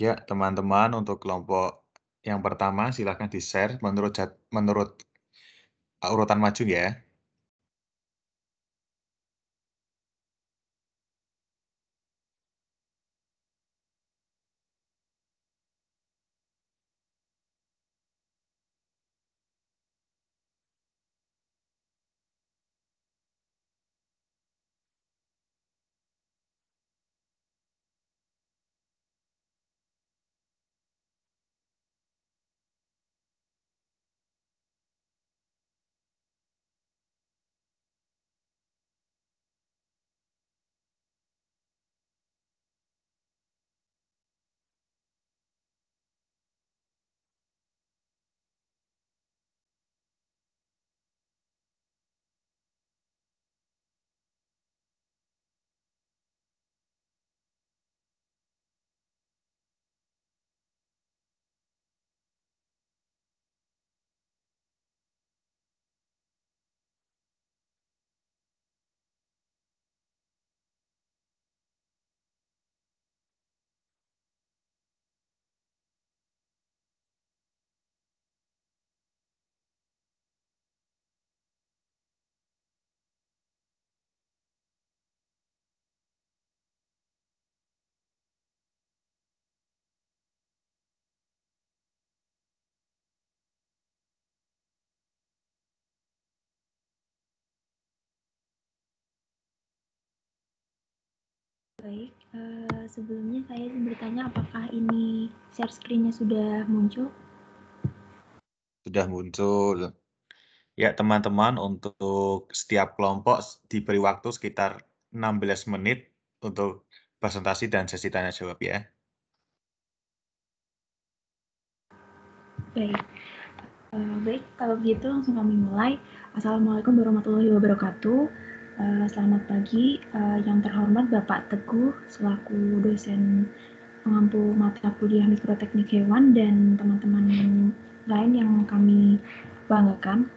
Ya, teman-teman, untuk kelompok yang pertama silakan di-share menurut urutan maju ya. Baik, sebelumnya saya ingin bertanya apakah ini share screen-nya sudah muncul? Sudah muncul. Ya, teman-teman, untuk setiap kelompok diberi waktu sekitar 16 menit untuk presentasi dan sesi tanya jawab ya. Baik, baik kalau begitu langsung kami mulai. Assalamualaikum warahmatullahi wabarakatuh. Selamat pagi, yang terhormat Bapak Teguh selaku dosen pengampu mata kuliah Mikroteknik Hewan dan teman-teman lain yang kami banggakan.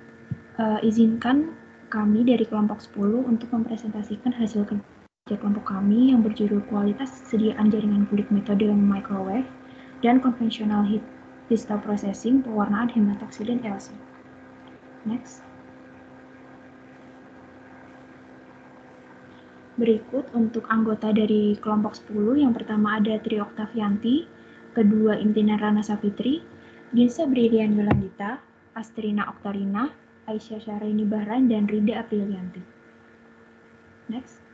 Izinkan kami dari kelompok 10 untuk mempresentasikan hasil kerja kelompok kami yang berjudul kualitas sediaan jaringan kulit metode microwave dan konvensional heat crystal processing pewarnaan hematoksilin LC. Next. Berikut untuk anggota dari kelompok 10, yang pertama ada Tri Oktavianti, kedua Imtinan Rana Safitri, Dinsa Brilian Yolandita, Astrina Oktarina, Aisyah Syahrini Bahran, dan Rida Aprilianti. Next.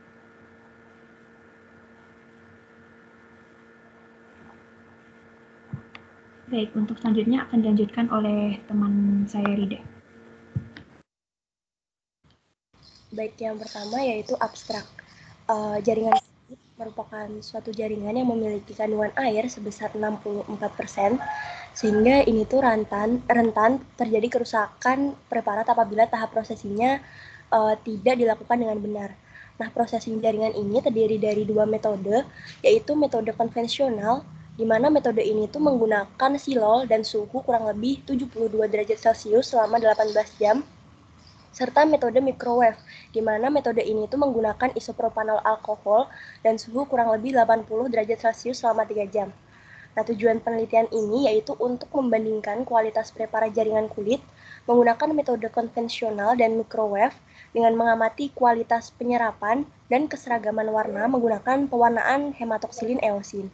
Baik, untuk selanjutnya akan dilanjutkan oleh teman saya Rida. Baik, yang pertama yaitu abstrak. Jaringan merupakan suatu jaringan yang memiliki kandungan air sebesar 64%, sehingga ini tuh rentan terjadi kerusakan preparat apabila tahap prosesinya tidak dilakukan dengan benar. Nah, processing jaringan ini terdiri dari dua metode, yaitu metode konvensional, di mana metode ini tuh menggunakan silol dan suhu kurang lebih 72 derajat Celcius selama 18 jam, serta metode microwave, di mana metode ini tuh menggunakan isopropanol alkohol dan suhu kurang lebih 80 derajat Celcius selama 3 jam. Nah, tujuan penelitian ini yaitu untuk membandingkan kualitas preparat jaringan kulit menggunakan metode konvensional dan microwave dengan mengamati kualitas penyerapan dan keseragaman warna menggunakan pewarnaan hematoksilin eosin.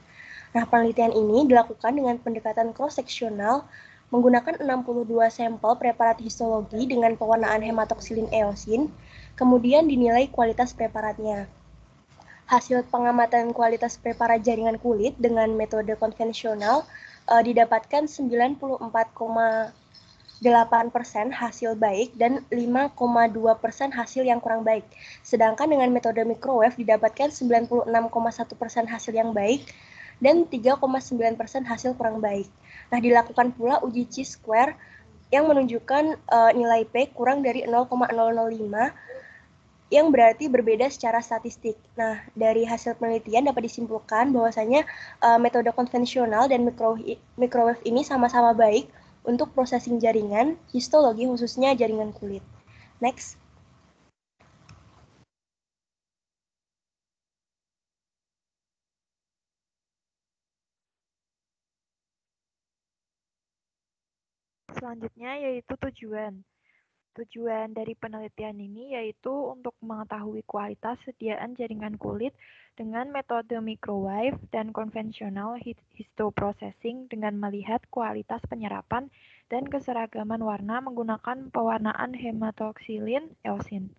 Nah, penelitian ini dilakukan dengan pendekatan cross-seksional menggunakan 62 sampel preparat histologi dengan pewarnaan hematoksilin eosin, kemudian dinilai kualitas preparatnya. Hasil pengamatan kualitas preparat jaringan kulit dengan metode konvensional didapatkan 94,8% hasil baik dan 5,2% hasil yang kurang baik. Sedangkan dengan metode microwave didapatkan 96,1% hasil yang baik dan 3,9% hasil kurang baik. Nah, dilakukan pula uji chi-square yang menunjukkan nilai P kurang dari 0,005 yang berarti berbeda secara statistik. Nah, dari hasil penelitian dapat disimpulkan bahwasanya metode konvensional dan microwave ini sama-sama baik untuk processing jaringan histologi khususnya jaringan kulit. Next. Selanjutnya yaitu tujuan. Tujuan dari penelitian ini yaitu untuk mengetahui kualitas sediaan jaringan kulit dengan metode microwave dan konvensional histoprocessing dengan melihat kualitas penyerapan dan keseragaman warna menggunakan pewarnaan hematoksilin eosin.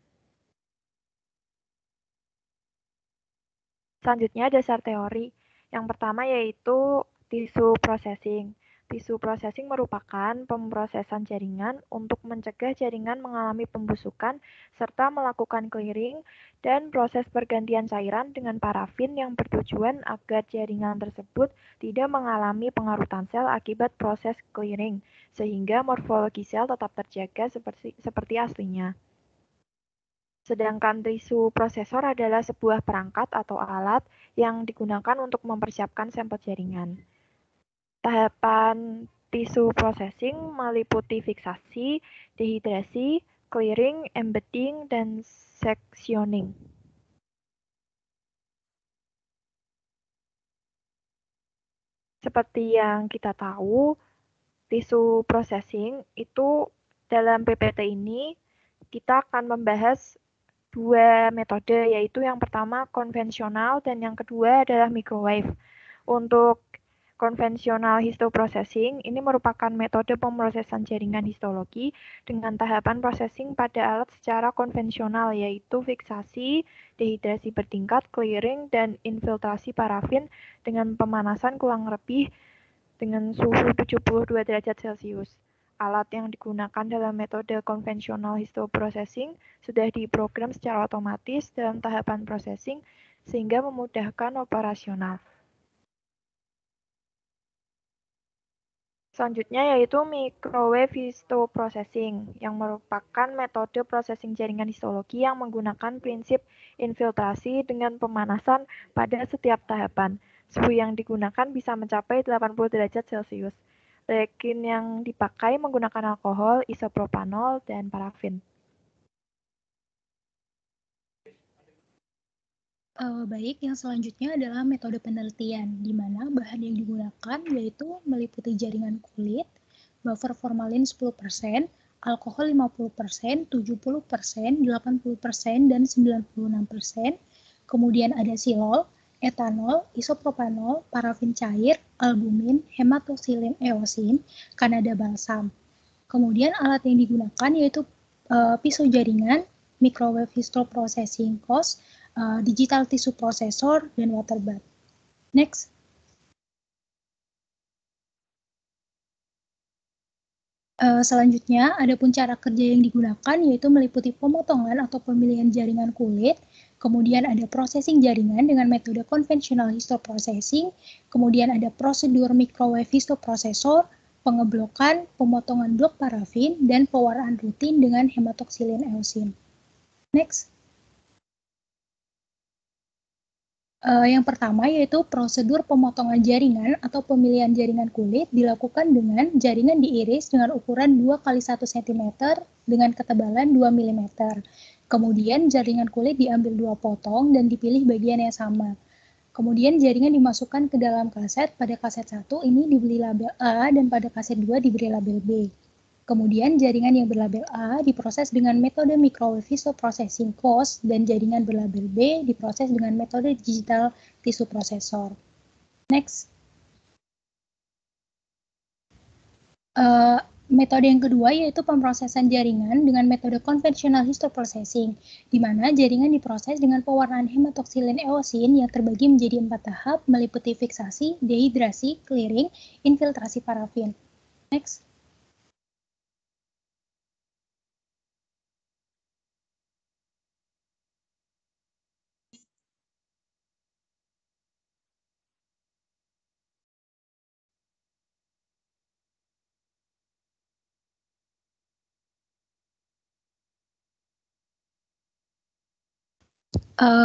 Selanjutnya dasar teori. Yang pertama yaitu tissue processing. Tissue processing merupakan pemrosesan jaringan untuk mencegah jaringan mengalami pembusukan serta melakukan clearing dan proses pergantian cairan dengan parafin yang bertujuan agar jaringan tersebut tidak mengalami pengarutan sel akibat proses clearing, sehingga morfologi sel tetap terjaga seperti aslinya. Sedangkan tisu prosesor adalah sebuah perangkat atau alat yang digunakan untuk mempersiapkan sampel jaringan. Tahapan tisu processing meliputi fiksasi, dehidrasi, clearing, embedding, dan sectioning. Seperti yang kita tahu, tisu processing itu dalam PPT ini kita akan membahas dua metode, yaitu yang pertama konvensional dan yang kedua adalah microwave. Untuk konvensional histoprocessing ini merupakan metode pemrosesan jaringan histologi dengan tahapan processing pada alat secara konvensional, yaitu fiksasi, dehidrasi bertingkat, clearing, dan infiltrasi parafin dengan pemanasan kurang lebih dengan suhu 72 derajat Celcius. Alat yang digunakan dalam metode konvensional histoprocessing sudah diprogram secara otomatis dalam tahapan processing sehingga memudahkan operasional. Selanjutnya yaitu microwave histoprocessing yang merupakan metode processing jaringan histologi yang menggunakan prinsip infiltrasi dengan pemanasan pada setiap tahapan. Suhu yang digunakan bisa mencapai 80 derajat Celcius. Reagin yang dipakai menggunakan alkohol, isopropanol, dan parafin. Baik, yang selanjutnya adalah metode penelitian, di mana bahan yang digunakan yaitu meliputi jaringan kulit, buffer formalin 10%, alkohol 50%, 70%, 80%, dan 96%. Kemudian ada silol, etanol, isopropanol, parafin cair, albumin, hematoksilin eosin, kanada balsam. Kemudian alat yang digunakan yaitu pisau jaringan, microwave histoprocessing cos, digital tissue processor, dan water bath. Next. Selanjutnya, adapun cara kerja yang digunakan yaitu meliputi pemotongan atau pemilihan jaringan kulit, kemudian ada processing jaringan dengan metode konvensional histoprocessing, kemudian ada prosedur microwave histoprocessor, pengeblokan, pemotongan blok parafin, dan pewarnaan rutin dengan hematoksilin eosin. Next. Yang pertama yaitu prosedur pemotongan jaringan atau pemilihan jaringan kulit dilakukan dengan jaringan diiris dengan ukuran 2 x 1 cm dengan ketebalan 2 mm. Kemudian jaringan kulit diambil 2 potong dan dipilih bagian yang sama. Kemudian jaringan dimasukkan ke dalam kaset. Pada kaset 1 ini diberi label A dan pada kaset 2 diberi label B. Kemudian jaringan yang berlabel A diproses dengan metode microwave histoprocessing cos dan jaringan berlabel B diproses dengan metode digital tissue processor. Next. Metode yang kedua yaitu pemrosesan jaringan dengan metode konvensional histoprocessing, di mana jaringan diproses dengan pewarnaan hematoksilin eosin yang terbagi menjadi 4 tahap meliputi fiksasi, dehidrasi, clearing, infiltrasi parafin. Next.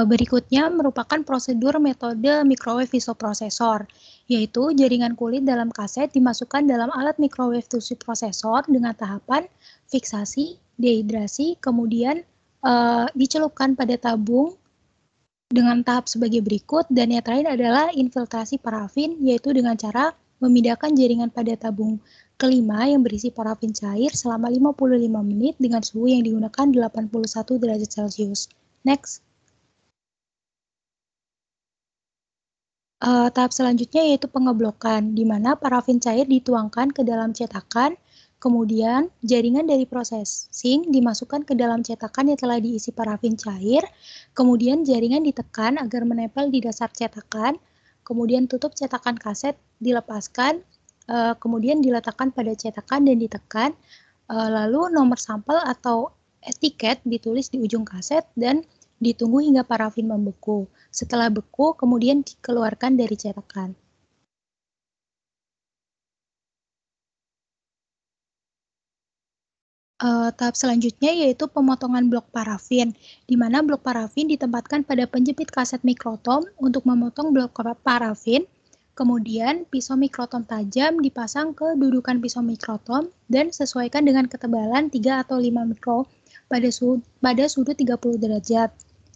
Berikutnya merupakan prosedur metode microwave histoprocessor, yaitu jaringan kulit dalam kaset dimasukkan dalam alat microwave tissue processor dengan tahapan fiksasi, dehidrasi, kemudian dicelupkan pada tabung dengan tahap sebagai berikut, dan yang terakhir adalah infiltrasi parafin, yaitu dengan cara memindahkan jaringan pada tabung kelima yang berisi parafin cair selama 55 menit dengan suhu yang digunakan 81 derajat Celcius. Next. Tahap selanjutnya yaitu pengeblokan, di mana parafin cair dituangkan ke dalam cetakan, kemudian jaringan dari processing dimasukkan ke dalam cetakan yang telah diisi parafin cair, kemudian jaringan ditekan agar menempel di dasar cetakan, kemudian tutup cetakan kaset dilepaskan, kemudian diletakkan pada cetakan dan ditekan, lalu nomor sampel atau etiket ditulis di ujung kaset dan ditunggu hingga parafin membeku. Setelah beku, kemudian dikeluarkan dari cetakan. Tahap selanjutnya yaitu pemotongan blok parafin, di mana blok parafin ditempatkan pada penjepit kaset mikrotom untuk memotong blok parafin. Kemudian, pisau mikrotom tajam dipasang ke dudukan pisau mikrotom dan sesuaikan dengan ketebalan 3 atau 5 mikro pada sudut 30 derajat.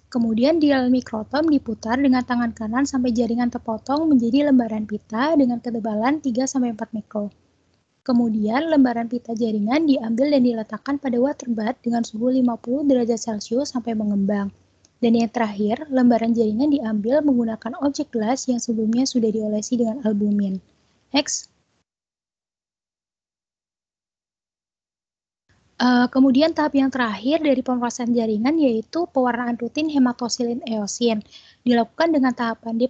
Kemudian dial mikrotom diputar dengan tangan kanan sampai jaringan terpotong menjadi lembaran pita dengan ketebalan 3-4 mikro. Kemudian lembaran pita jaringan diambil dan diletakkan pada water bath dengan suhu 50 derajat Celcius sampai mengembang. Dan yang terakhir, lembaran jaringan diambil menggunakan objek gelas yang sebelumnya sudah diolesi dengan albumin. Next. Kemudian tahap yang terakhir dari pemrosesan jaringan yaitu pewarnaan rutin hematosilin eosin. Dilakukan dengan tahapan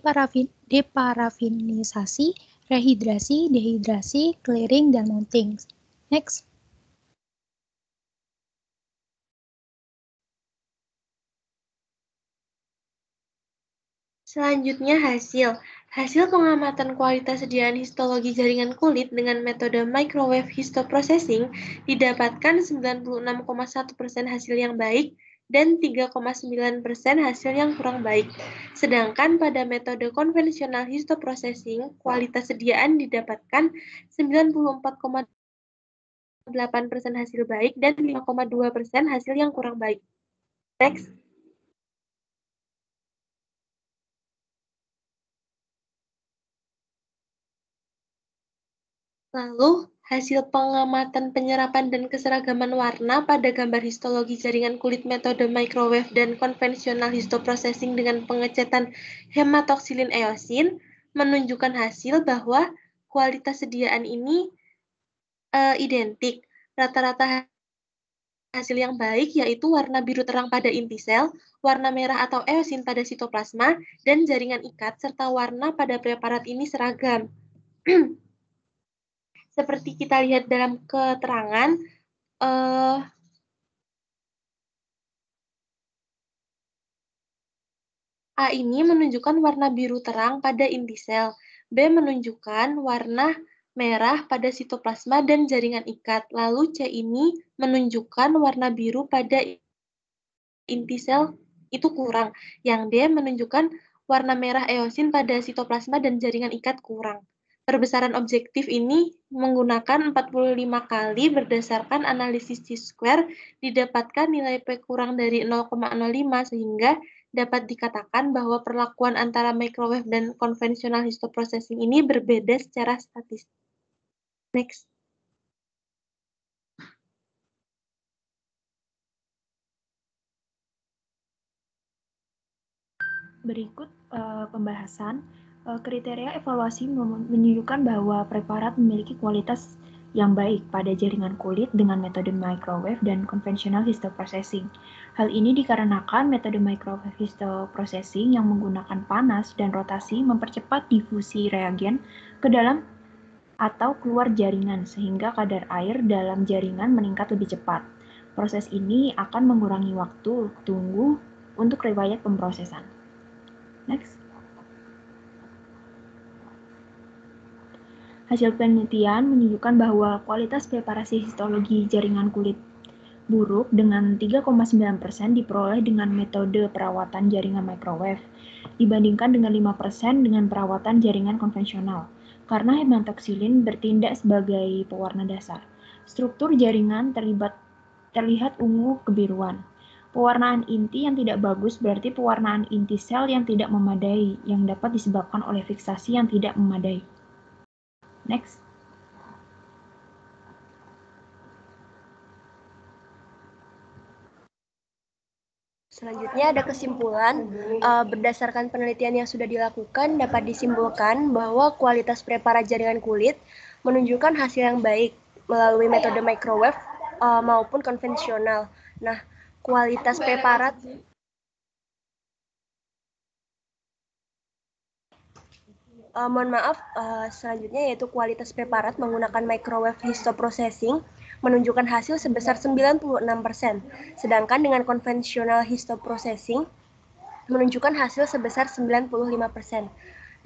deparafinisasi, rehidrasi, dehidrasi, clearing, dan mounting. Next. Selanjutnya hasil pengamatan kualitas sediaan histologi jaringan kulit dengan metode microwave histoprocessing didapatkan 96,1% hasil yang baik dan 3,9% hasil yang kurang baik. Sedangkan pada metode konvensional histoprocessing, kualitas sediaan didapatkan 94,8% hasil baik dan 5,2% hasil yang kurang baik. Next. Lalu, hasil pengamatan penyerapan dan keseragaman warna pada gambar histologi jaringan kulit metode microwave dan konvensional histoprocessing dengan pengecetan hematoksilin eosin menunjukkan hasil bahwa kualitas sediaan ini identik. Rata-rata hasil yang baik yaitu warna biru terang pada inti sel, warna merah atau eosin pada sitoplasma, dan jaringan ikat serta warna pada preparat ini seragam. Seperti kita lihat dalam keterangan, A ini menunjukkan warna biru terang pada inti sel, B menunjukkan warna merah pada sitoplasma dan jaringan ikat, lalu C ini menunjukkan warna biru pada inti sel itu kurang, yang D menunjukkan warna merah eosin pada sitoplasma dan jaringan ikat kurang. Perbesaran objektif ini menggunakan 45 kali berdasarkan analisis C-square didapatkan nilai P kurang dari 0,05 sehingga dapat dikatakan bahwa perlakuan antara microwave dan konvensional histoprocessing ini berbeda secara statistik. Next. Berikut pembahasan kriteria evaluasi menunjukkan bahwa preparat memiliki kualitas yang baik pada jaringan kulit dengan metode microwave dan konvensional histoprocessing. Hal ini dikarenakan metode microwave histoprocessing yang menggunakan panas dan rotasi mempercepat difusi reagen ke dalam atau keluar jaringan sehingga kadar air dalam jaringan meningkat lebih cepat. Proses ini akan mengurangi waktu tunggu untuk riwayat pemrosesan. Next. Hasil penelitian menunjukkan bahwa kualitas preparasi histologi jaringan kulit buruk dengan 3,9% diperoleh dengan metode perawatan jaringan microwave dibandingkan dengan 5% dengan perawatan jaringan konvensional karena hematoksilin bertindak sebagai pewarna dasar. Struktur jaringan terlihat ungu kebiruan. Pewarnaan inti yang tidak bagus berarti pewarnaan inti sel yang tidak memadai, yang dapat disebabkan oleh fiksasi yang tidak memadai. Next. Selanjutnya ada kesimpulan, berdasarkan penelitian yang sudah dilakukan dapat disimpulkan bahwa kualitas preparat jaringan kulit menunjukkan hasil yang baik melalui metode microwave maupun konvensional. Nah, kualitas preparat mohon maaf, selanjutnya yaitu kualitas preparat menggunakan microwave histoprocessing menunjukkan hasil sebesar 96%, sedangkan dengan konvensional histoprocessing menunjukkan hasil sebesar 95%.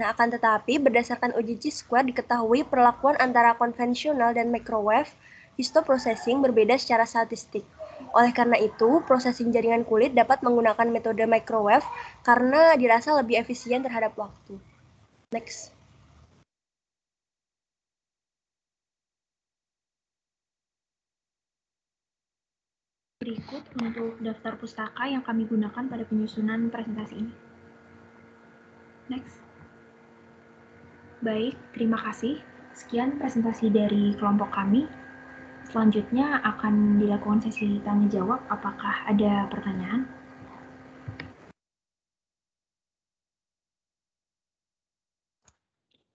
Nah, akan tetapi berdasarkan uji chi-square diketahui perlakuan antara konvensional dan microwave histoprocessing berbeda secara statistik. Oleh karena itu, processing jaringan kulit dapat menggunakan metode microwave karena dirasa lebih efisien terhadap waktu. Next. Berikut untuk daftar pustaka yang kami gunakan pada penyusunan presentasi ini. Next. Baik, terima kasih. Sekian presentasi dari kelompok kami. Selanjutnya akan dilakukan sesi tanya jawab. Apakah ada pertanyaan?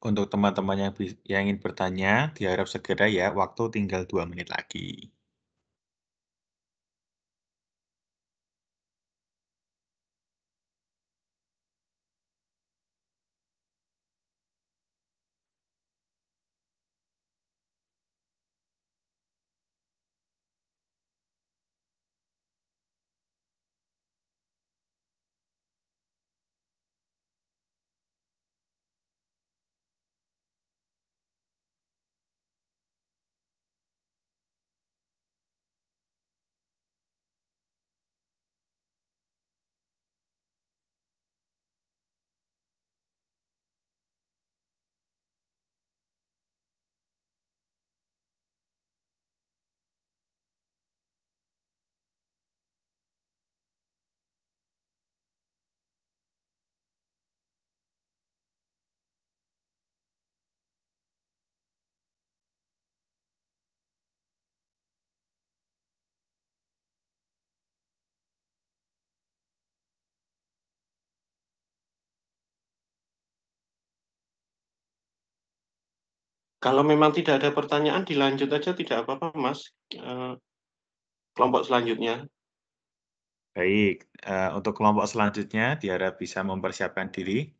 Untuk teman-teman yang ingin bertanya, diharap segera ya, waktu tinggal 2 menit lagi. Kalau memang tidak ada pertanyaan, dilanjut aja, tidak apa-apa, Mas. Kelompok selanjutnya. Baik, untuk kelompok selanjutnya diharap bisa mempersiapkan diri.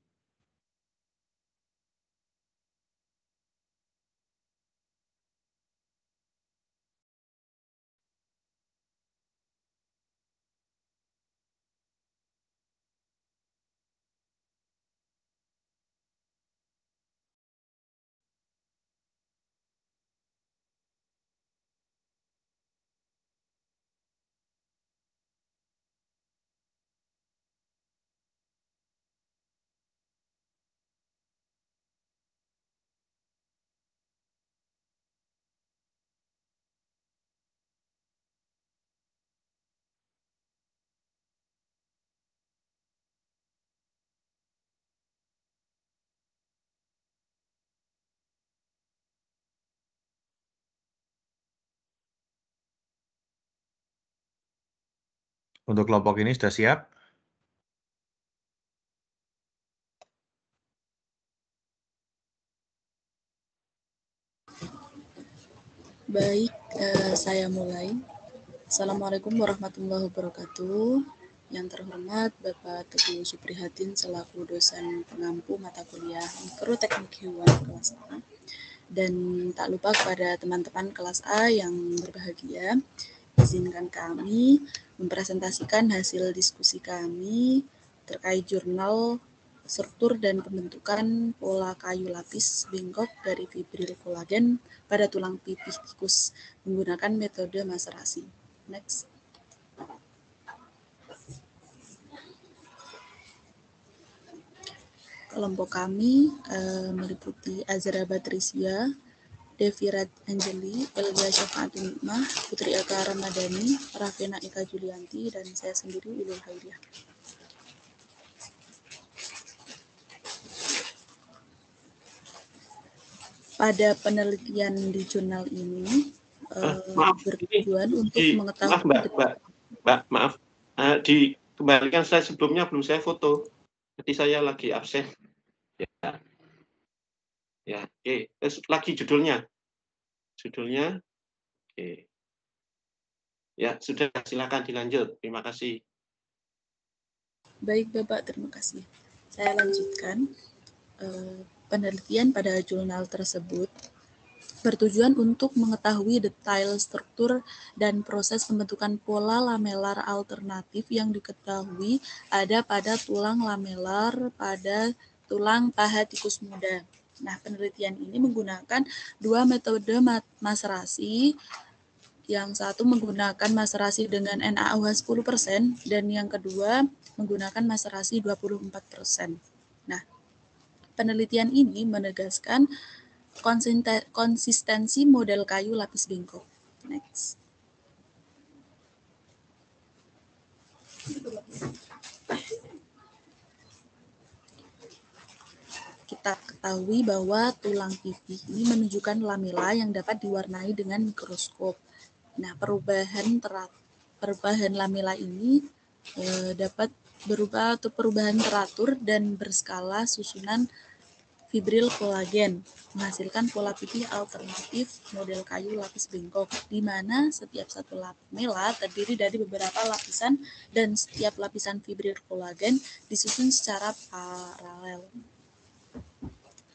Untuk kelompok ini sudah siap? Baik, saya mulai. Assalamualaikum warahmatullahi wabarakatuh. Yang terhormat Bapak Teguh Suprihatin selaku dosen pengampu mata kuliah Mikroteknik Hewan kelas A. Dan tak lupa kepada teman-teman kelas A yang berbahagia, izinkan kami mempresentasikan hasil diskusi kami terkait jurnal struktur dan pembentukan pola kayu lapis bengkok dari fibril kolagen pada tulang pipih tikus menggunakan metode maserasi. Next. Kelompok kami meliputi Azra Batrisia, Devi Anjeli, Elia Syafaatul Nikmah, Putri Eka Ramadhani, Rafena Eka Julianti, dan saya sendiri Ulul Hairiah. Pada penelitian di jurnal ini bertujuan untuk mengetahui Mbak, maaf, kembalikan slide sebelumnya, belum saya foto. Jadi saya lagi absen. Ya, ya, oke. Terus lagi judulnya. Judulnya, oke. Ya, sudah, silakan dilanjut. Terima kasih. Baik, Bapak, terima kasih. Saya lanjutkan. Penelitian pada jurnal tersebut bertujuan untuk mengetahui detail struktur dan proses pembentukan pola lamelar alternatif yang diketahui ada pada tulang lamelar pada tulang paha tikus muda. Nah, penelitian ini menggunakan dua metode maserasi. Yang satu menggunakan maserasi dengan NaOH 10% dan yang kedua menggunakan maserasi 24%. Nah, penelitian ini menegaskan konsistensi model kayu lapis bengkok. Next. Kita ketahui bahwa tulang pipih ini menunjukkan lamela yang dapat diwarnai dengan mikroskop. Nah, perubahan lamela ini dapat berubah atau perubahan teratur dan berskala susunan fibril kolagen, menghasilkan pola pipih alternatif model kayu lapis bengkok, di mana setiap satu lamela terdiri dari beberapa lapisan dan setiap lapisan fibril kolagen disusun secara paralel.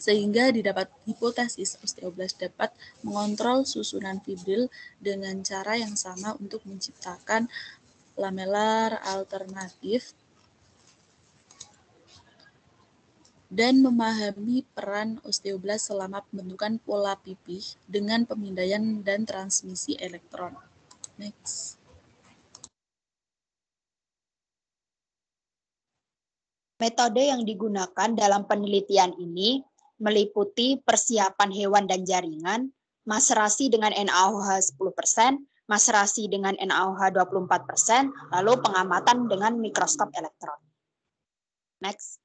Sehingga didapat hipotesis osteoblast dapat mengontrol susunan fibril dengan cara yang sama untuk menciptakan lamelar alternatif dan memahami peran osteoblast selama pembentukan pola pipih dengan pemindaian dan transmisi elektron. Next. Metode yang digunakan dalam penelitian ini meliputi persiapan hewan dan jaringan, maserasi dengan NaOH 10%, maserasi dengan NaOH 24%, lalu pengamatan dengan mikroskop elektron. Next.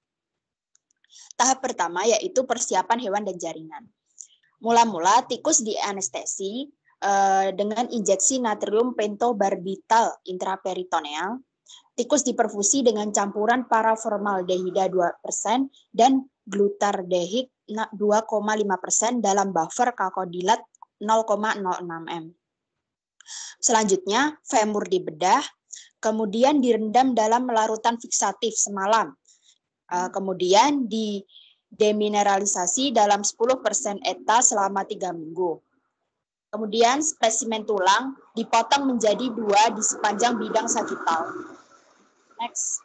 Tahap pertama yaitu persiapan hewan dan jaringan. Mula-mula tikus dianestesi dengan injeksi natrium pentobarbital intraperitoneal. Tikus diperfusi dengan campuran paraformaldehida 2% dan glutardehid 2,5% dalam buffer kakodilat 0,06 m. Selanjutnya, femur dibedah, kemudian direndam dalam larutan fiksatif semalam. Kemudian demineralisasi dalam 10% ETA selama 3 minggu. Kemudian spesimen tulang dipotong menjadi 2 di sepanjang bidang sagital. Next.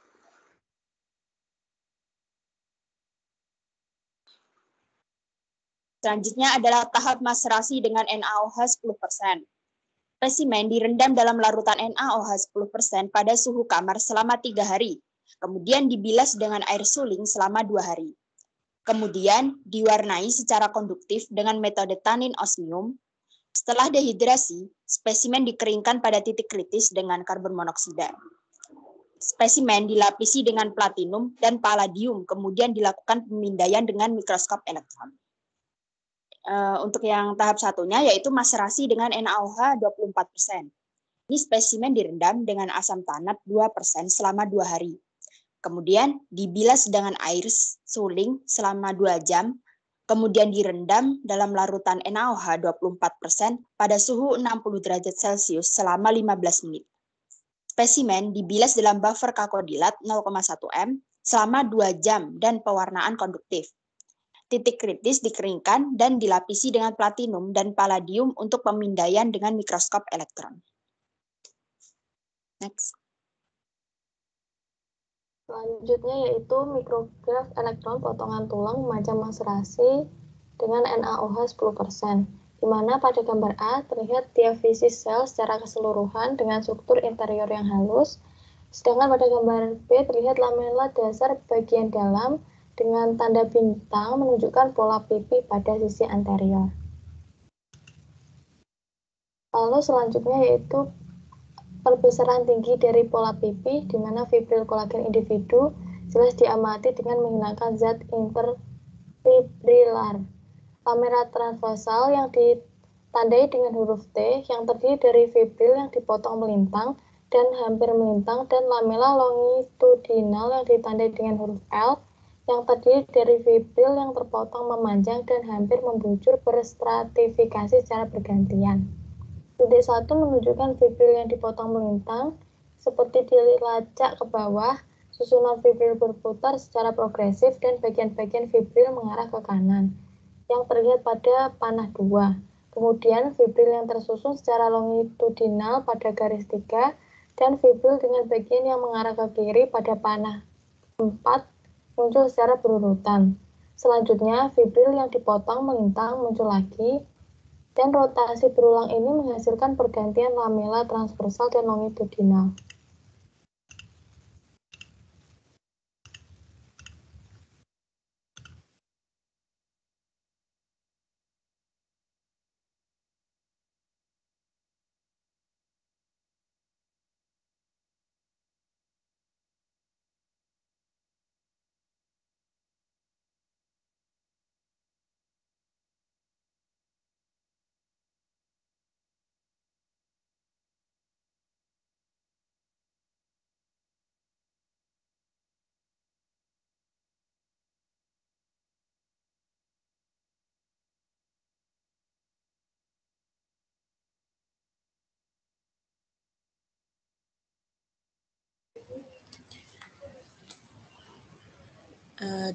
Selanjutnya adalah tahap maserasi dengan NaOH 10%. Spesimen direndam dalam larutan NaOH 10% pada suhu kamar selama 3 hari. Kemudian dibilas dengan air suling selama 2 hari. Kemudian diwarnai secara konduktif dengan metode tannin osmium. Setelah dehidrasi, spesimen dikeringkan pada titik kritis dengan karbon monoksida. Spesimen dilapisi dengan platinum dan palladium, kemudian dilakukan pemindaian dengan mikroskop elektron. Untuk yang tahap satunya yaitu maserasi dengan NaOH 24%. Ini spesimen direndam dengan asam tanat 2% selama 2 hari. Kemudian dibilas dengan air suling selama 2 jam, kemudian direndam dalam larutan NaOH 24% pada suhu 60 derajat Celcius selama 15 menit. Spesimen dibilas dalam buffer kakodilat 0,1 m selama 2 jam dan pewarnaan konduktif. Titik kritis dikeringkan dan dilapisi dengan platinum dan palladium untuk pemindaian dengan mikroskop elektron. Next. Selanjutnya yaitu mikrograf elektron potongan tulang macam maserasi dengan NaOH 10%, di mana pada gambar A terlihat diafisis sel secara keseluruhan dengan struktur interior yang halus, sedangkan pada gambar B terlihat lamela dasar bagian dalam dengan tanda bintang menunjukkan pola pipih pada sisi anterior. Lalu selanjutnya yaitu perbesaran tinggi dari pola pipih, di mana fibril kolagen individu jelas diamati dengan menghilangkan zat interfibrilar. Lamela transversal yang ditandai dengan huruf T yang terdiri dari fibril yang dipotong melintang dan hampir melintang, dan lamela longitudinal yang ditandai dengan huruf L yang terdiri dari fibril yang terpotong memanjang dan hampir membujur berstratifikasi secara bergantian. Titik 1 menunjukkan fibril yang dipotong melintang, seperti dilacak ke bawah, susunan fibril berputar secara progresif dan bagian-bagian fibril mengarah ke kanan, yang terlihat pada panah 2. Kemudian fibril yang tersusun secara longitudinal pada garis 3, dan fibril dengan bagian yang mengarah ke kiri pada panah 4 muncul secara berurutan. Selanjutnya, fibril yang dipotong melintang muncul lagi, dan rotasi berulang ini menghasilkan pergantian lamela transversal dan longitudinal.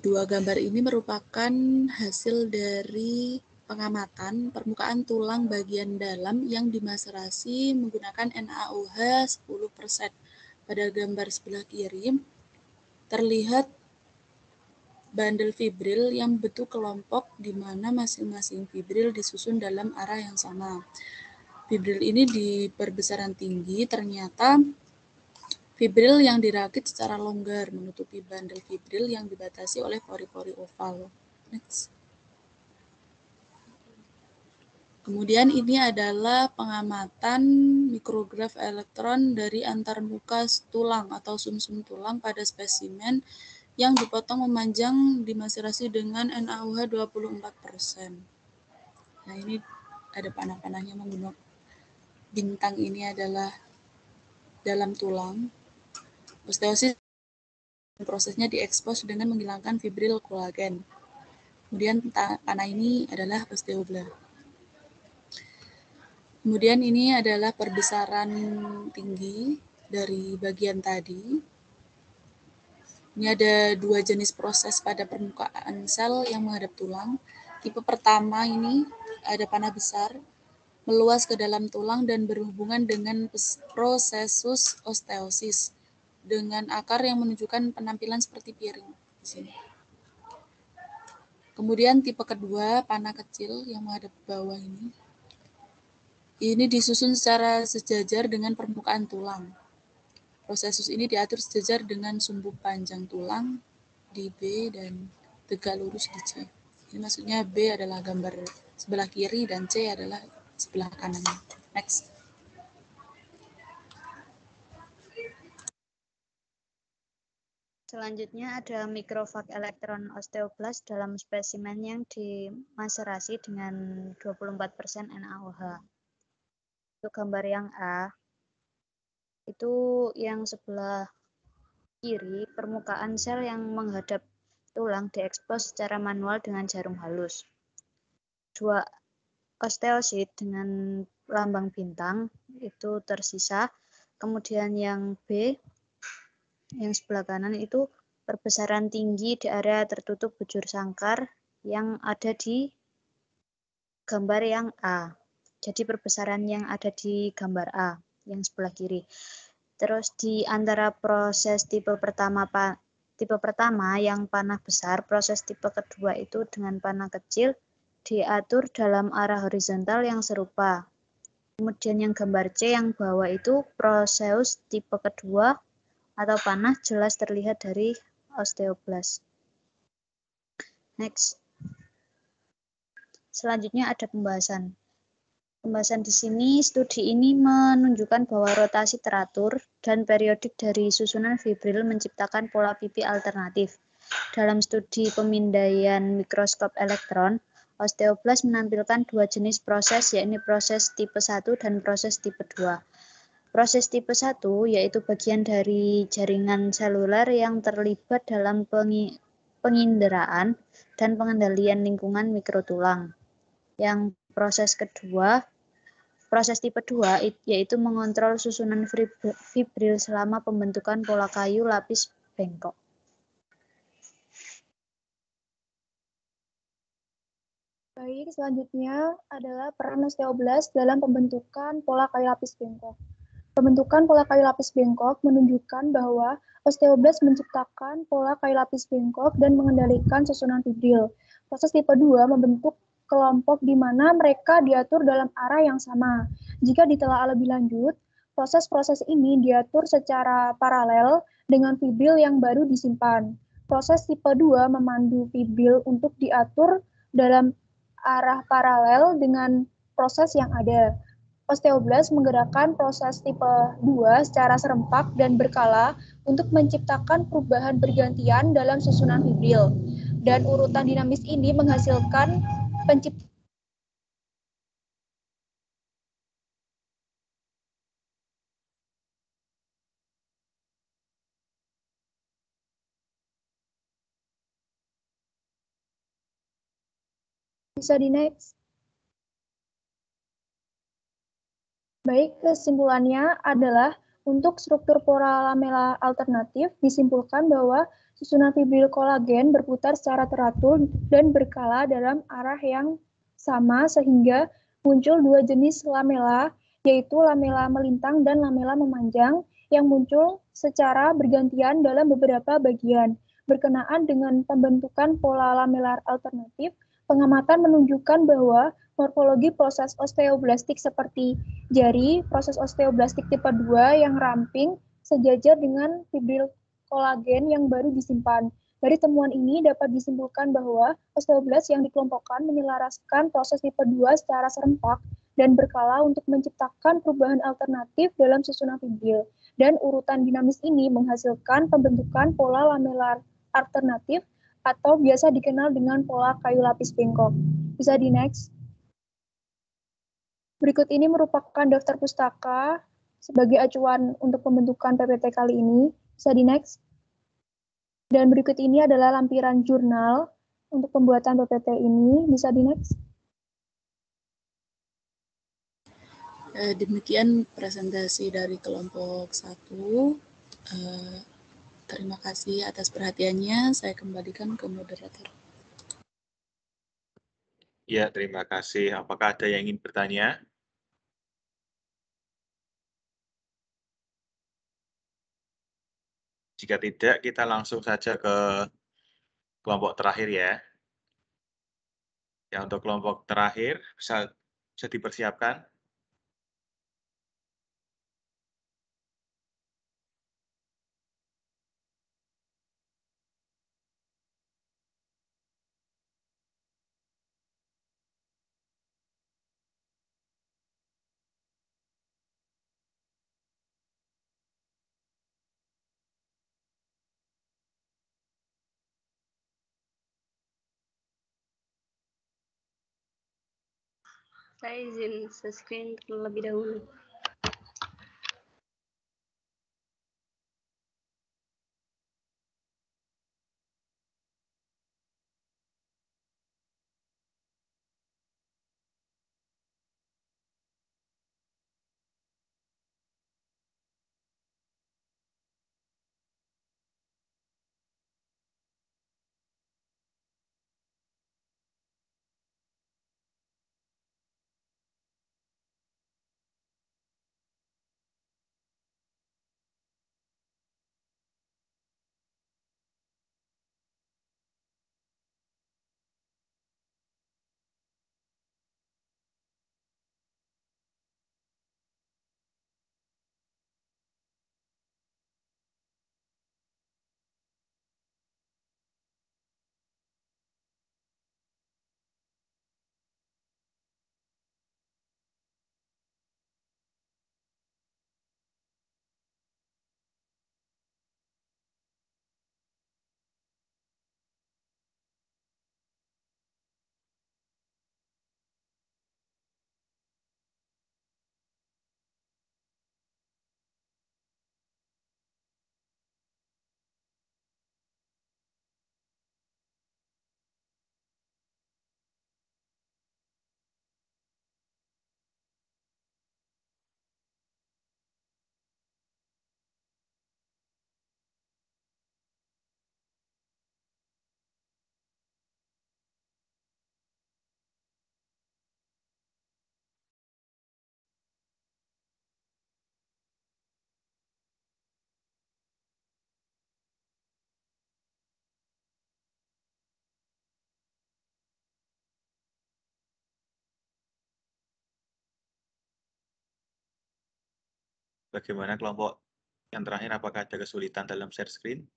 Dua gambar ini merupakan hasil dari pengamatan permukaan tulang bagian dalam yang dimaserasi menggunakan NaOH 10%. Pada gambar sebelah kiri terlihat bandel fibril yang bentuk kelompok di mana masing-masing fibril disusun dalam arah yang sama. Fibril ini di perbesaran tinggi ternyata fibril yang dirakit secara longgar menutupi bandel fibril yang dibatasi oleh pori-pori oval. Next. Kemudian ini adalah pengamatan mikrograf elektron dari antarmuka tulang atau sumsum tulang pada spesimen yang dipotong memanjang dimaserasi dengan NaOH 24%. Nah, ini ada panah-panahnya menggunakan bintang ini adalah dalam tulang. Osteosis prosesnya diekspos dengan menghilangkan fibril kolagen. Kemudian panah ini adalah osteoblast. Kemudian ini adalah perbesaran tinggi dari bagian tadi. Ini ada dua jenis proses pada permukaan sel yang menghadap tulang. Tipe pertama ini ada panah besar, meluas ke dalam tulang dan berhubungan dengan prosesus osteosis dengan akar yang menunjukkan penampilan seperti piring di sini. Kemudian tipe kedua, panah kecil yang menghadap ke bawah ini. Ini disusun secara sejajar dengan permukaan tulang. Prosesus ini diatur sejajar dengan sumbu panjang tulang di B dan tegak lurus di C. Ini maksudnya B adalah gambar sebelah kiri dan C adalah sebelah kanan. Next. Selanjutnya ada mikrofag elektron osteoblast dalam spesimen yang dimaserasi dengan 24% NaOH. Untuk gambar yang A, itu yang sebelah kiri, permukaan sel yang menghadap tulang diekspos secara manual dengan jarum halus. Dua osteosit dengan lambang bintang itu tersisa. Kemudian yang B, yang sebelah kanan itu perbesaran tinggi di area tertutup bujur sangkar yang ada di gambar yang A. Jadi perbesaran yang ada di gambar A, yang sebelah kiri. Terus di antara proses tipe pertama yang panah besar, proses tipe kedua itu dengan panah kecil diatur dalam arah horizontal yang serupa. Kemudian yang gambar C yang bawah itu proses tipe kedua atau panah jelas terlihat dari osteoblast. Next. Selanjutnya ada pembahasan. Pembahasan di sini, studi ini menunjukkan bahwa rotasi teratur dan periodik dari susunan fibril menciptakan pola pipi alternatif. Dalam studi pemindaian mikroskop elektron, osteoblast menampilkan dua jenis proses, yakni proses tipe 1 dan proses tipe 2. Proses tipe 1 yaitu bagian dari jaringan seluler yang terlibat dalam penginderaan dan pengendalian lingkungan mikrotulang. Yang proses tipe 2 yaitu mengontrol susunan fibril selama pembentukan pola kayu lapis bengkok. Baik, selanjutnya adalah peran osteoblast dalam pembentukan pola kayu lapis bengkok. Pembentukan pola kayu lapis bengkok menunjukkan bahwa osteoblast menciptakan pola kayu lapis bengkok dan mengendalikan susunan fibril. Proses tipe 2 membentuk kelompok di mana mereka diatur dalam arah yang sama. Jika ditelaah lebih lanjut, proses-proses ini diatur secara paralel dengan fibril yang baru disimpan. Proses tipe 2 memandu fibril untuk diatur dalam arah paralel dengan proses yang ada. Osteoblast menggerakkan proses tipe 2 secara serempak dan berkala untuk menciptakan perubahan bergantian dalam susunan fibril. Dan urutan dinamis ini menghasilkan penciptaan bisa di next. Baik, kesimpulannya adalah untuk struktur pola lamela alternatif disimpulkan bahwa susunan fibril kolagen berputar secara teratur dan berkala dalam arah yang sama sehingga muncul dua jenis lamela, yaitu lamela melintang dan lamela memanjang yang muncul secara bergantian dalam beberapa bagian. Berkenaan dengan pembentukan pola lamelar alternatif, pengamatan menunjukkan bahwa morfologi proses osteoblastik seperti jari, proses osteoblastik tipe 2 yang ramping sejajar dengan fibril kolagen yang baru disimpan. Dari temuan ini dapat disimpulkan bahwa osteoblast yang dikelompokkan menyelaraskan proses tipe 2 secara serempak dan berkala untuk menciptakan perubahan alternatif dalam susunan fibril. Dan urutan dinamis ini menghasilkan pembentukan pola lamelar alternatif atau biasa dikenal dengan pola kayu lapis bengkok. Bisa di next. Berikut ini merupakan daftar pustaka sebagai acuan untuk pembentukan PPT kali ini. Bisa di next. Dan berikut ini adalah lampiran jurnal untuk pembuatan PPT ini. Bisa di next. Demikian presentasi dari kelompok 1. Terima kasih atas perhatiannya. Saya kembalikan ke moderator. Ya, terima kasih. Apakah ada yang ingin bertanya? Jika tidak, kita langsung saja ke kelompok terakhir ya. Yang untuk kelompok terakhir, bisa dipersiapkan. Saya izin screen terlebih dahulu. Bagaimana kelompok yang terakhir, apakah ada kesulitan dalam share screen?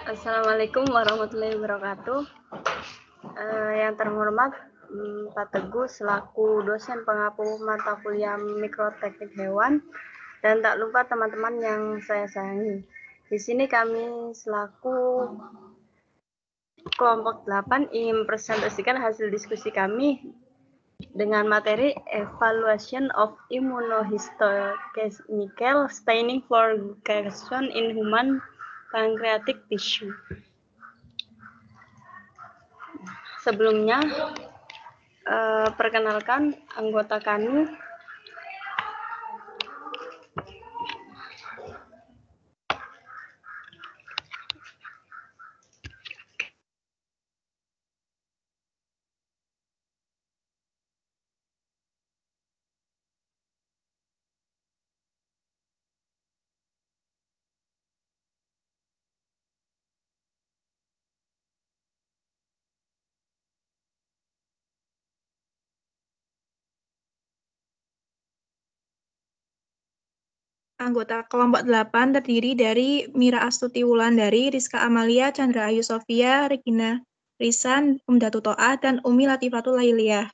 Assalamualaikum warahmatullahi wabarakatuh. Yang terhormat Pak Teguh selaku dosen pengampu mata kuliah Mikroteknik Hewan, dan tak lupa teman-teman yang saya sayangi. Di sini kami selaku kelompok 8 ingin presentasikan hasil diskusi kami dengan materi Evaluation of Immunohistochemical Staining for Glycation in Human Pancreatic Tissue. Sebelumnya, perkenalkan anggota kami. Anggota kelompok 8 terdiri dari Mira Astuti Wulandari, Rizka Amalia, Chandra Ayu Sofia, Regina Risan, Umdatu To'ah, dan Umi Latifatul Lailiyah.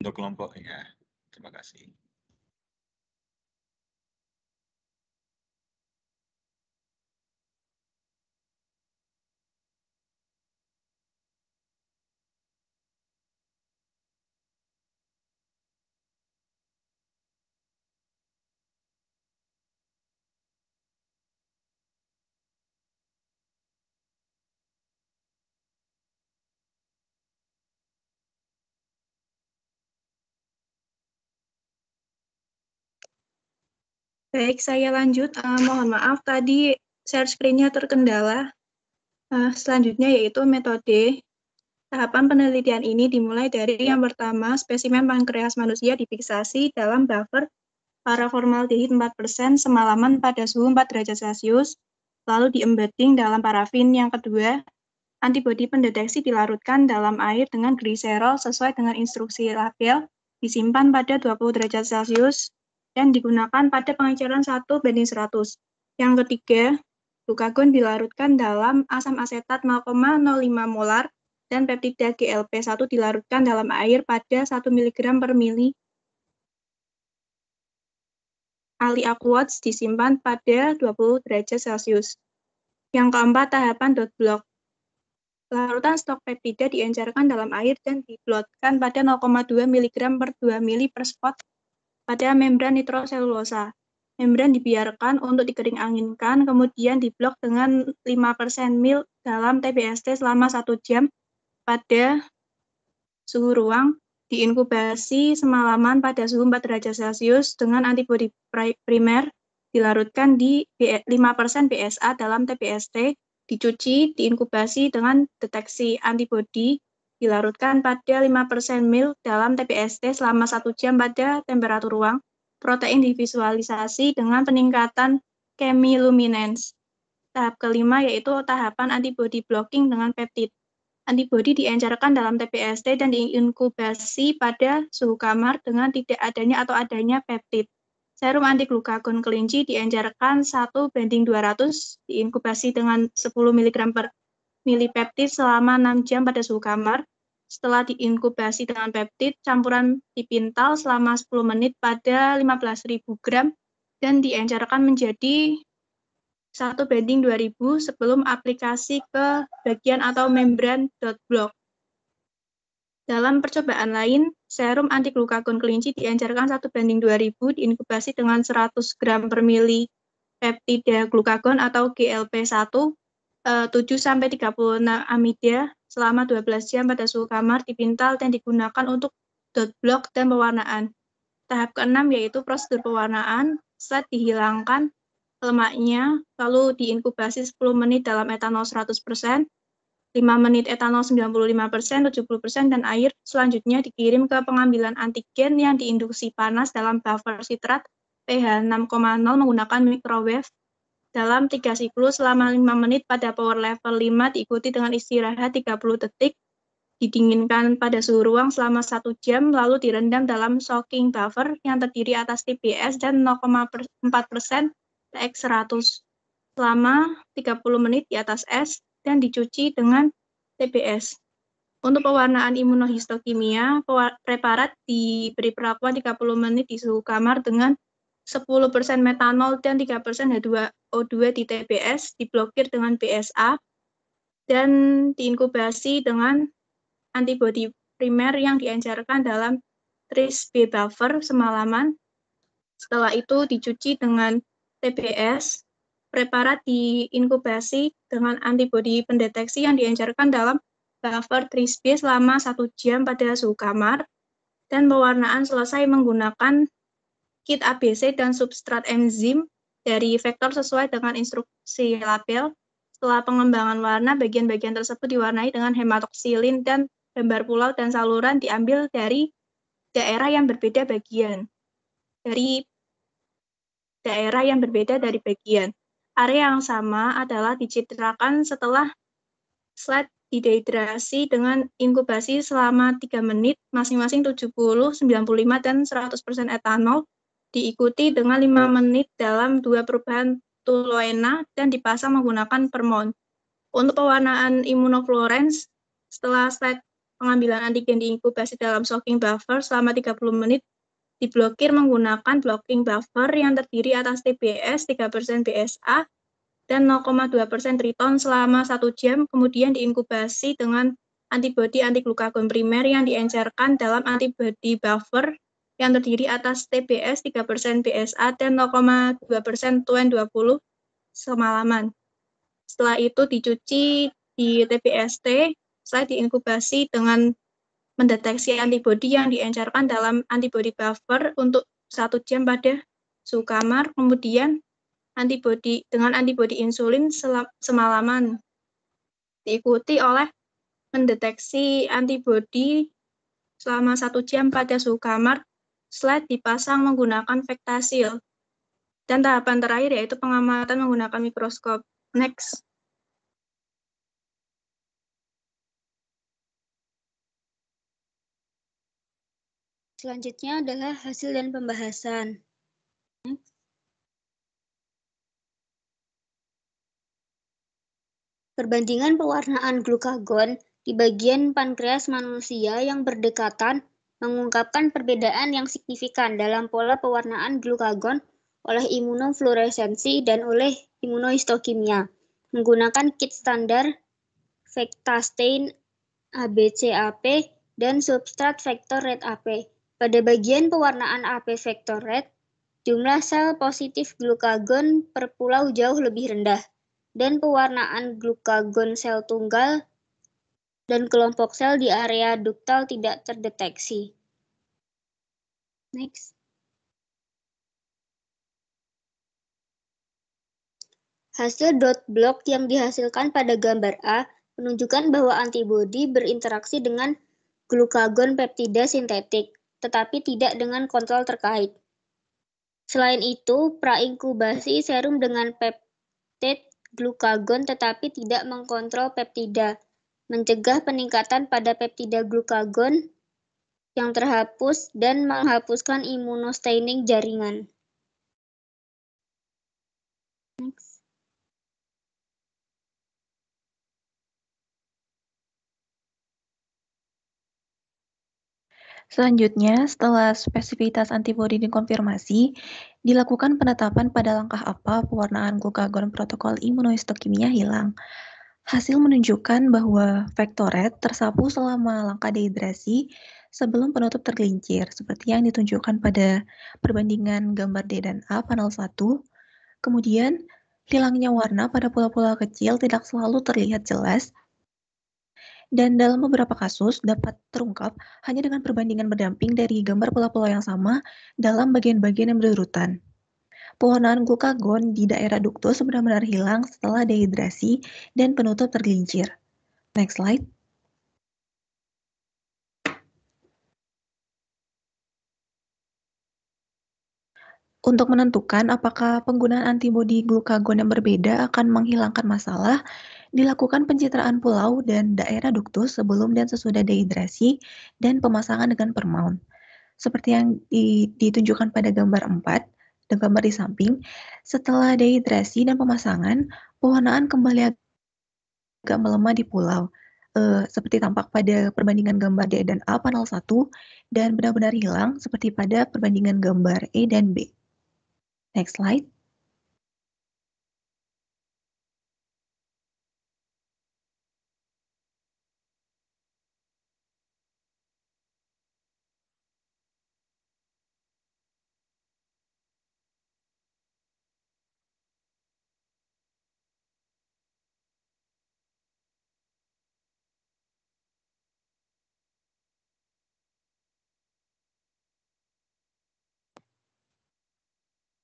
untuk kelompoknya. Terima kasih. Baik, saya lanjut. Mohon maaf, tadi share screen-nya terkendala. Selanjutnya yaitu metode. Tahapan penelitian ini dimulai dari yang pertama, spesimen pankreas manusia difiksasi dalam buffer paraformaldehid 4% semalaman pada suhu 4 derajat Celcius, lalu di-embedding dalam parafin. Yang kedua, antibodi pendeteksi dilarutkan dalam air dengan gliserol sesuai dengan instruksi label, disimpan pada 20 derajat Celcius, dan digunakan pada pengecaran 1:100. Yang ketiga, glukagon dilarutkan dalam asam asetat 0,05 molar, dan peptida GLP1 dilarutkan dalam air pada 1 mg per mili. Ali aqueous disimpan pada 20 derajat Celcius. Yang keempat, tahapan dot block. Larutan stok peptida diencerkan dalam air dan diblotkan pada 0,2 mg per 2 mili per spot pada membran nitroselulosa. Membran dibiarkan untuk dikering anginkan, kemudian diblok dengan 5% mil dalam TBST selama 1 jam pada suhu ruang, diinkubasi semalaman pada suhu 4 derajat Celcius dengan antibodi primer, dilarutkan di 5% BSA dalam TBST, dicuci, diinkubasi dengan deteksi antibodi, dilarutkan pada 5% mil dalam TBST selama 1 jam pada temperatur ruang, protein divisualisasi dengan peningkatan chemiluminescence. Tahap kelima yaitu tahapan antibody blocking dengan peptid. Antibodi diencerkan dalam TBST dan diinkubasi pada suhu kamar dengan tidak adanya atau adanya peptid. Serum antiglukagon kelinci diencerkan 1:200, diinkubasi dengan 10 mg per mili peptid selama 6 jam pada suhu kamar. Setelah diinkubasi dengan peptid, campuran dipintal selama 10 menit pada 15.000 gram dan diencerkan menjadi 1:2000 sebelum aplikasi ke bagian atau membran dot block. Dalam percobaan lain, serum antiglukagon kelinci diencerkan 1:2000 diinkubasi dengan 100 gram per mili peptida glukagon atau GLP1 7-36 amida selama 12 jam pada suhu kamar, dipintal dan digunakan untuk dot block dan pewarnaan. Tahap keenam yaitu prosedur pewarnaan. Setelah dihilangkan lemaknya, lalu diinkubasi 10 menit dalam etanol 100%, 5 menit etanol 95%, 70%, dan air. Selanjutnya dikirim ke pengambilan antigen yang diinduksi panas dalam buffer sitrat pH 6,0 menggunakan microwave dalam 3 siklus selama 5 menit pada power level 5, diikuti dengan istirahat 30 detik, didinginkan pada suhu ruang selama 1 jam, lalu direndam dalam soaking buffer yang terdiri atas TBS dan 0,4% TX100 selama 30 menit di atas es dan dicuci dengan TBS. Untuk pewarnaan imunohistokimia, preparat diberi perlakuan 30 menit di suhu kamar dengan 10% metanol dan 3% H2O2 di TBS, diblokir dengan BSA, dan diinkubasi dengan antibodi primer yang diencerkan dalam TRIS-B buffer semalaman. Setelah itu dicuci dengan TBS, preparat diinkubasi dengan antibodi pendeteksi yang diencerkan dalam buffer TRIS-B selama 1 jam pada suhu kamar, dan pewarnaan selesai menggunakan kit ABC dan substrat enzim dari vektor sesuai dengan instruksi label. Setelah pengembangan warna, bagian-bagian tersebut diwarnai dengan hematoksilin dan gambar pulau dan saluran diambil dari daerah yang berbeda dari bagian. Area yang sama adalah dicitrakan setelah slide didehidrasi dengan inkubasi selama 3 menit, masing-masing 70, 95, dan 100% etanol, diikuti dengan 5 menit dalam 2 perubahan toluena dan dipasang menggunakan permon. Untuk pewarnaan imunofluorescence, setelah slide pengambilan antigen diinkubasi dalam shocking buffer selama 30 menit diblokir menggunakan blocking buffer yang terdiri atas TBS 3% BSA dan 0,2% triton selama 1 jam, kemudian diinkubasi dengan antibodi antiglukagon primer yang diencerkan dalam antibody buffer yang terdiri atas TBS 3% BSA dan 0,2% TUN20 semalaman. Setelah itu dicuci di TBST, setelah diinkubasi dengan mendeteksi antibodi yang diencerkan dalam antibody buffer untuk 1 jam pada suhu kamar, kemudian dengan antibodi insulin semalaman. Diikuti oleh mendeteksi antibodi selama 1 jam pada suhu kamar, setelah dipasang menggunakan vektasil. Dan tahapan terakhir yaitu pengamatan menggunakan mikroskop. Next. Selanjutnya adalah hasil dan pembahasan. Perbandingan pewarnaan glukagon di bagian pankreas manusia yang berdekatan mengungkapkan perbedaan yang signifikan dalam pola pewarnaan glukagon oleh imunofluoresensi dan oleh imunohistokimia menggunakan kit standar Vectastain ABCAP dan substrat vektor red AP. Pada bagian pewarnaan AP vektor red, jumlah sel positif glukagon per pulau jauh lebih rendah, dan pewarnaan glukagon sel tunggal dan kelompok sel di area duktal tidak terdeteksi. Next. Hasil dot blok yang dihasilkan pada gambar A menunjukkan bahwa antibodi berinteraksi dengan glukagon peptida sintetik, tetapi tidak dengan kontrol terkait. Selain itu, prainkubasi serum dengan peptid glukagon tetapi tidak mengkontrol peptida, mencegah peningkatan pada peptida glukagon yang terhapus dan menghapuskan imunostaining jaringan. Next. Selanjutnya, setelah spesifitas antibodi dikonfirmasi, dilakukan penetapan pada langkah apa pewarnaan glukagon protokol imunohistokimia hilang. Hasil menunjukkan bahwa vektor red tersapu selama langkah dehidrasi sebelum penutup tergelincir, seperti yang ditunjukkan pada perbandingan gambar D dan A panel 1. Kemudian, hilangnya warna pada pola-pola kecil tidak selalu terlihat jelas, dan dalam beberapa kasus dapat terungkap hanya dengan perbandingan berdamping dari gambar pola-pola yang sama dalam bagian-bagian yang berurutan. Pewarnaan glukagon di daerah duktus benar-benar hilang setelah dehidrasi dan penutup tergelincir. Next slide. Untuk menentukan apakah penggunaan antibodi glukagon yang berbeda akan menghilangkan masalah, dilakukan pencitraan pulau dan daerah duktus sebelum dan sesudah dehidrasi dan pemasangan dengan permount. Seperti yang ditunjukkan pada gambar 4, dan gambar di samping, setelah dehidrasi dan pemasangan, pewarnaan kembali agak melemah di pulau. Seperti tampak pada perbandingan gambar D dan A panel 1, dan benar-benar hilang seperti pada perbandingan gambar E dan B. Next slide.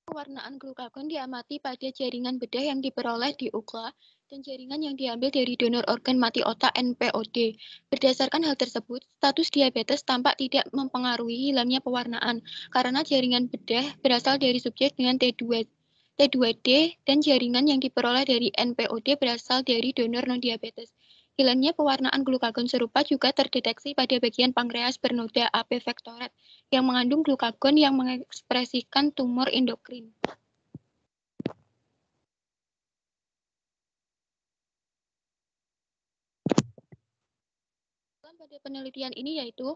Pewarnaan glukagon diamati pada jaringan bedah yang diperoleh di UCLA dan jaringan yang diambil dari donor organ mati otak NPOD. Berdasarkan hal tersebut, status diabetes tampak tidak mempengaruhi hilangnya pewarnaan karena jaringan bedah berasal dari subjek dengan T2D dan jaringan yang diperoleh dari NPOD berasal dari donor non-diabetes. Hilangnya pewarnaan glukagon serupa juga terdeteksi pada bagian pankreas bernoda AP vektor red yang mengandung glukagon yang mengekspresikan tumor endokrin. Dalam pada penelitian ini yaitu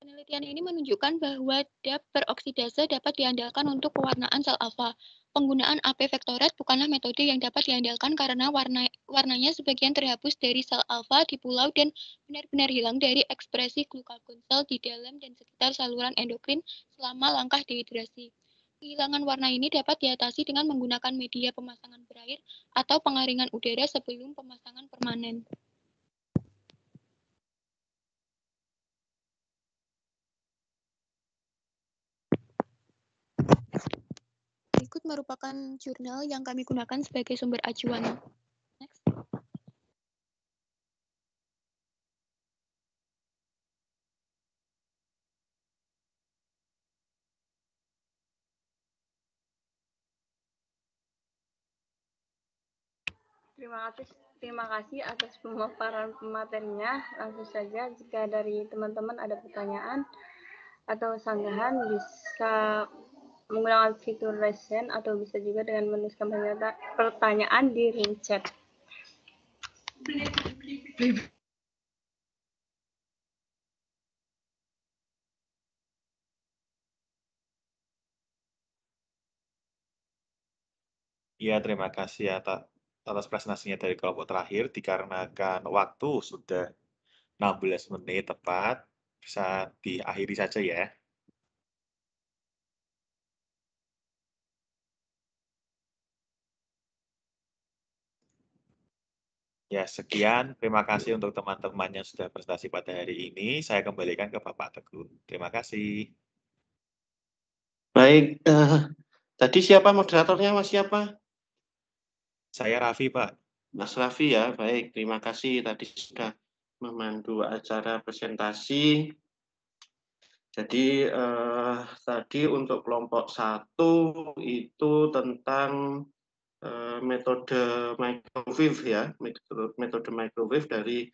penelitian ini menunjukkan bahwa DAP peroksidase dapat diandalkan untuk pewarnaan sel alfa. Penggunaan AP vectored bukanlah metode yang dapat diandalkan karena warnanya sebagian terhapus dari sel alfa di pulau dan benar-benar hilang dari ekspresi glukagon sel di dalam dan sekitar saluran endokrin selama langkah dehidrasi. Kehilangan warna ini dapat diatasi dengan menggunakan media pemasangan berair atau pengaringan udara sebelum pemasangan permanen. Berikut merupakan jurnal yang kami gunakan sebagai sumber acuan. Next. Terima kasih atas pemaparan materinya. Langsung saja, jika dari teman-teman ada pertanyaan atau sanggahan, bisa menggunakan fitur raise hand atau bisa juga dengan menuliskan pertanyaan di ring chat. Ya, terima kasih atas presentasinya dari kelompok terakhir. Dikarenakan waktu sudah 16 menit tepat, bisa diakhiri saja ya. Ya, sekian. Terima kasih untuk teman-teman yang sudah presentasi pada hari ini. Saya kembalikan ke Bapak Teguh. Terima kasih. Baik, tadi siapa moderatornya, Mas siapa? Saya Raffi, Pak. Mas Raffi ya, baik. Terima kasih tadi sudah memandu acara presentasi. Jadi tadi untuk kelompok 1 itu tentang metode microwave ya, metode microwave dari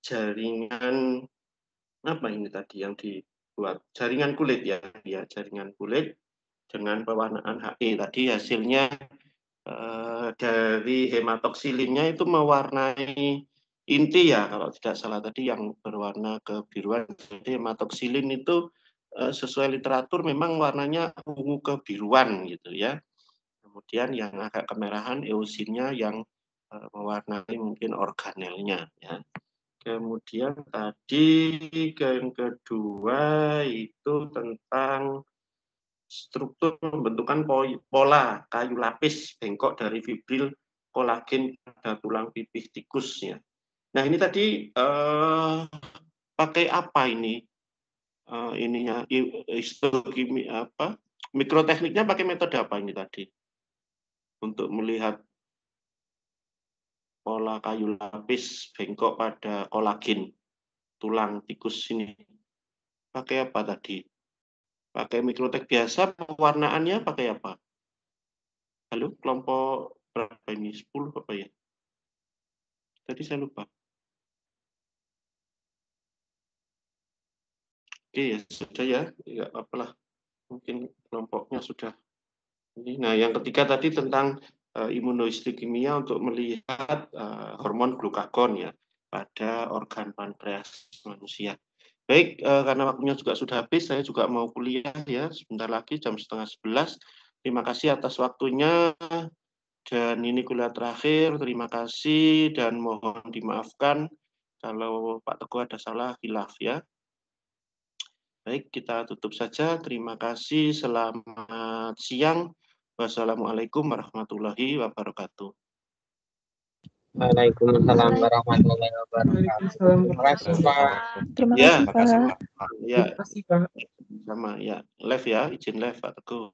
jaringan apa ini tadi yang dibuat, jaringan kulit ya, jaringan kulit dengan pewarnaan HE. Tadi hasilnya dari hematoksilinnya itu mewarnai inti ya, kalau tidak salah tadi yang berwarna kebiruan. Jadi hematoksilin itu sesuai literatur memang warnanya ungu kebiruan gitu ya. Kemudian yang agak kemerahan eosinnya yang mewarnai mungkin organelnya ya. Kemudian tadi yang kedua itu tentang struktur pembentukan pola kayu lapis bengkok dari fibril kolagen pada tulang pipih tikus ya. Nah ini tadi pakai apa ini? Ininya histokimi apa? Mikrotekniknya pakai metode apa ini tadi? Untuk melihat pola kayu lapis bengkok pada kolagen tulang tikus ini. Pakai apa tadi? Pakai mikrotek biasa, pewarnaannya pakai apa? Halo, kelompok berapa ini? 10 apa ya? Tadi saya lupa. Oke, ya sudah ya. Ya apalah. Mungkin kelompoknya sudah. Nah, yang ketiga tadi tentang imunohistokimia untuk melihat hormon glukagon ya pada organ pankreas manusia. Baik, karena waktunya juga sudah habis, saya juga mau kuliah ya sebentar lagi jam 10:30. Terima kasih atas waktunya dan ini kuliah terakhir. Terima kasih dan mohon dimaafkan kalau Pak Teguh ada salah khilaf ya. Baik, kita tutup saja. Terima kasih. Selamat siang. Wassalamualaikum warahmatullahi wabarakatuh. Waalaikumsalam warahmatullahi wabarakatuh. Terima kasih, Pak. Terima kasih, Pak. Ya, sama ya. Live ya, izin live Pak Teguh.